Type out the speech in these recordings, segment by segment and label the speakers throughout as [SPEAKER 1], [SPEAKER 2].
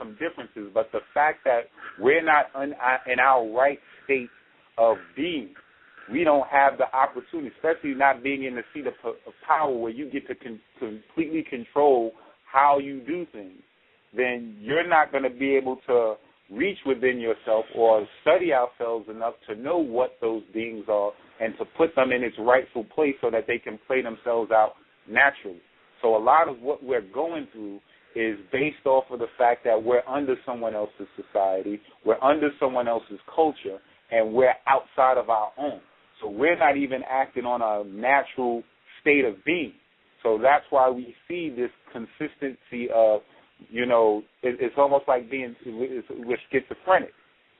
[SPEAKER 1] some differences, but the fact that we're not in our right state of being, we don't have the opportunity, especially not being in the seat of power where you get to completely control how you do things, then you're not going to be able to reach within yourself or study ourselves enough to know what those beings are and to put them in its rightful place so that they can play themselves out naturally. So a lot of what we're going through is based off of the fact that we're under someone else's society, we're under someone else's culture, and we're outside of our own. So we're not even acting on a natural state of being. So that's why we see this consistency of, it's almost like we're schizophrenic.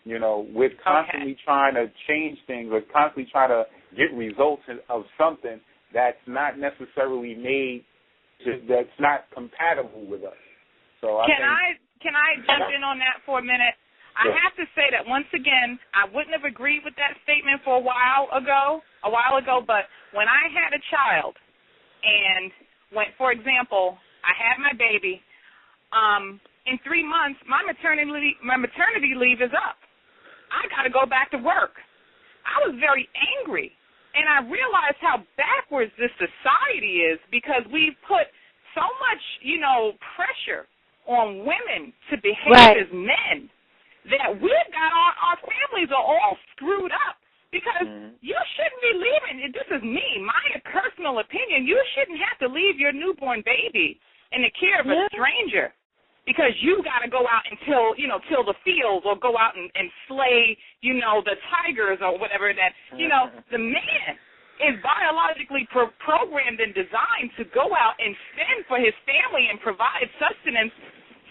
[SPEAKER 1] We're constantly trying to change things. We're constantly trying to get results of something that's not necessarily made, that's not compatible with us. So
[SPEAKER 2] Can I jump in on that for a minute? I have to say that once again, I wouldn't have agreed with that statement a while ago, but when I had a child and for example, I had my baby, in 3 months, my maternity leave is up. I got to go back to work. I was very angry, and I realized how backwards this society is because we've put so much, pressure on women to behave as men that we've got our families are all screwed up because you shouldn't be leaving. This is me, my personal opinion. You shouldn't have to leave your newborn baby in the care of a stranger because you got to go out and till the fields or go out and slay, the tigers or whatever that, the man is biologically programmed and designed to go out and fend for his family and provide sustenance.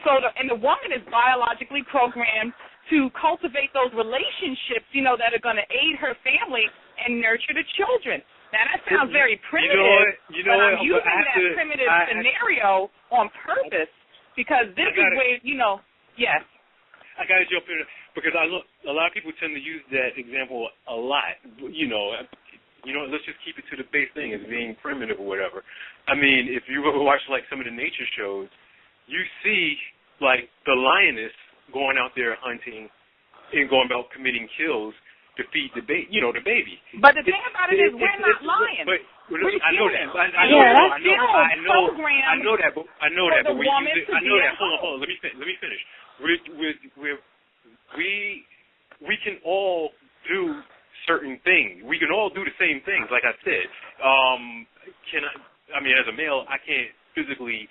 [SPEAKER 2] And the woman is biologically programmed to cultivate those relationships, that are going to aid her family and nurture the children. Now, that sounds very primitive, but I'm using that primitive scenario on purpose because this is where, yes.
[SPEAKER 3] I got to jump in because I look. A lot of people tend to use that example a lot. Let's just keep it to the base thing as being primitive or whatever. I mean, if you ever watch like some of the nature shows, you see like the lioness going out there hunting and going about committing kills to feed the baby.
[SPEAKER 2] But the thing about it is we're not lions.
[SPEAKER 3] I know that. I know that. But we use it. I know that. Hold on. Let me finish. We can all do certain things. We can all do the same things. Like I said, as a male, I can't physically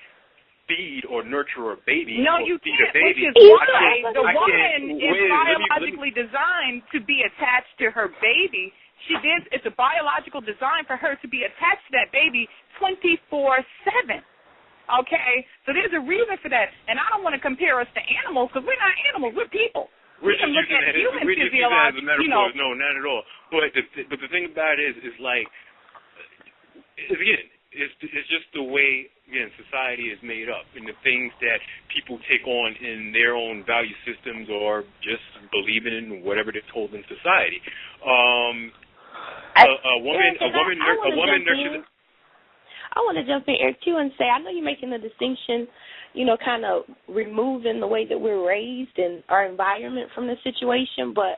[SPEAKER 3] feed or nurture a baby.
[SPEAKER 2] No, you
[SPEAKER 3] feed
[SPEAKER 2] can't.
[SPEAKER 3] a baby.
[SPEAKER 2] Which is why the woman is biologically designed to be attached to her baby. It's a biological design for her to be attached to that baby 24/7. Okay? So there's a reason for that. And I don't want to compare us to animals because we're not animals. We're people.
[SPEAKER 3] We're just using that as a metaphor. No, not at all. But the thing about it is like, again, it's just the way, again, society is made up and the things that people take on in their own value systems or just believing in whatever they're told in society. A woman nurtures.
[SPEAKER 4] I want to jump in, Eric, too, and say, I know you're making the distinction, kind of removing the way that we're raised and our environment from the situation, but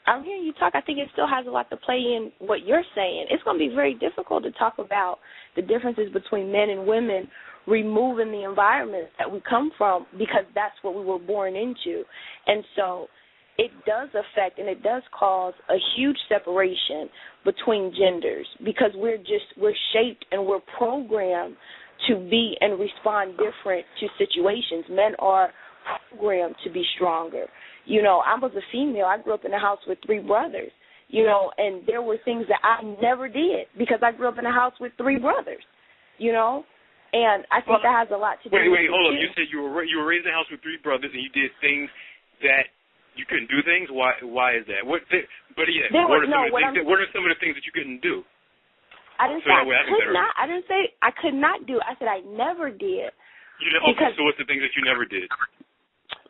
[SPEAKER 4] I'm hearing you talk. I think it still has a lot to play in what you're saying. It's going to be very difficult to talk about the differences between men and women, removing the environment that we come from because that's what we were born into. And so it does affect and it does cause a huge separation between genders because we're shaped and we're programmed to be and respond different to situations. Men are programmed to be stronger. I was a female. I grew up in a house with 3 brothers, and there were things that I never did because I grew up in a house with 3 brothers, and I think that has a lot to do with it.
[SPEAKER 3] Wait, hold on. You said you were raised in a house with 3 brothers and you did things that you couldn't do things? Why is that? What are some of the things that you couldn't do?
[SPEAKER 4] I didn't say I could not. I didn't say I could not do it. I said I never did.
[SPEAKER 3] So what's the things that you never did?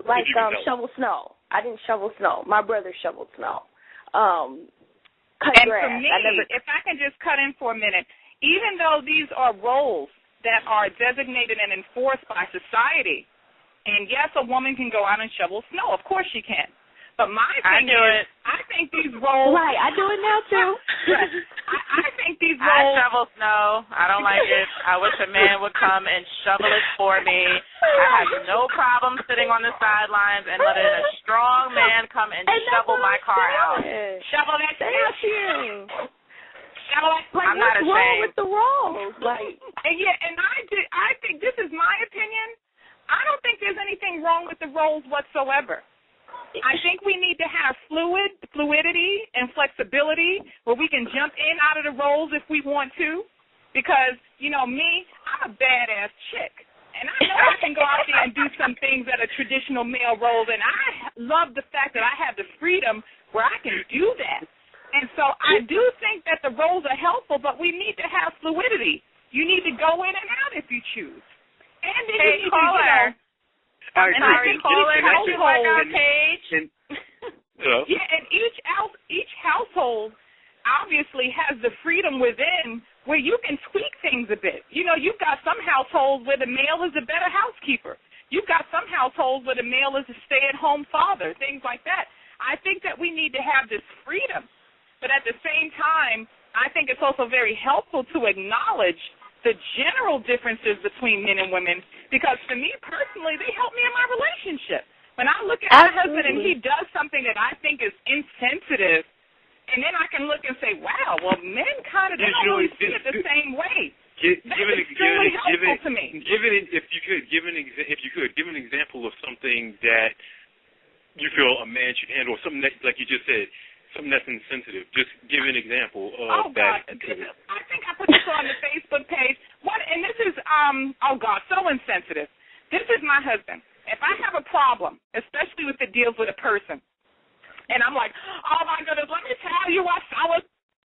[SPEAKER 4] Like shovel snow. I didn't shovel snow. My brother shoveled snow. Cut grass.
[SPEAKER 2] For me, if I can just cut in for a minute, even though these are roles that are designated and enforced by society, And yes, a woman can go out and shovel snow. Of course she can. But my thing is, I think these roles...
[SPEAKER 4] Right, I do it now, too.
[SPEAKER 2] I think these roles...
[SPEAKER 5] I shovel snow. I don't like it. I wish a man would come and shovel it for me. I have no problem sitting on the sidelines and letting a strong man come and shovel my car out.
[SPEAKER 2] Shovel that
[SPEAKER 4] you. Like,
[SPEAKER 5] I'm not ashamed.
[SPEAKER 4] What's wrong with the roles? Like,
[SPEAKER 2] and I think this is my opinion. I don't think there's anything wrong with the roles whatsoever. I think we need to have fluidity and flexibility where we can jump in out of the roles if we want to. Because, you know, me, I'm a badass chick. And I know I can go out there and do some things that are traditional male roles. And I love the fact that I have the freedom where I can do that. And so I do think that the roles are helpful, but we need to have fluidity. You need to go in and out if you choose. And then
[SPEAKER 5] hey,
[SPEAKER 2] you
[SPEAKER 5] caller.
[SPEAKER 3] And
[SPEAKER 5] are you calling Mr. Blackout Cage?
[SPEAKER 2] Yeah, and each household obviously has the freedom within where you can tweak things a bit. You know, you've got some households where the male is a better housekeeper. You've got some households where the male is a stay-at-home father, things like that. I think that we need to have this freedom. But at the same time, I think it's also very helpful to acknowledge the general differences between men and women, because for me personally, they help me in my relationship. When I look at my husband and he does something that I think is insensitive, and then I can look and say, wow, well, men kind of don't always see it the same way. That's extremely helpful to me.
[SPEAKER 3] If you could, give an example of something that you feel a man should handle, something that, like you just said, something that's insensitive. Just give an example of that.
[SPEAKER 2] I think I put this on the Facebook page. And this is, so insensitive. This is my husband. If I have a problem, especially if it deals with a person, and I'm like, oh, my goodness, let me tell you, I was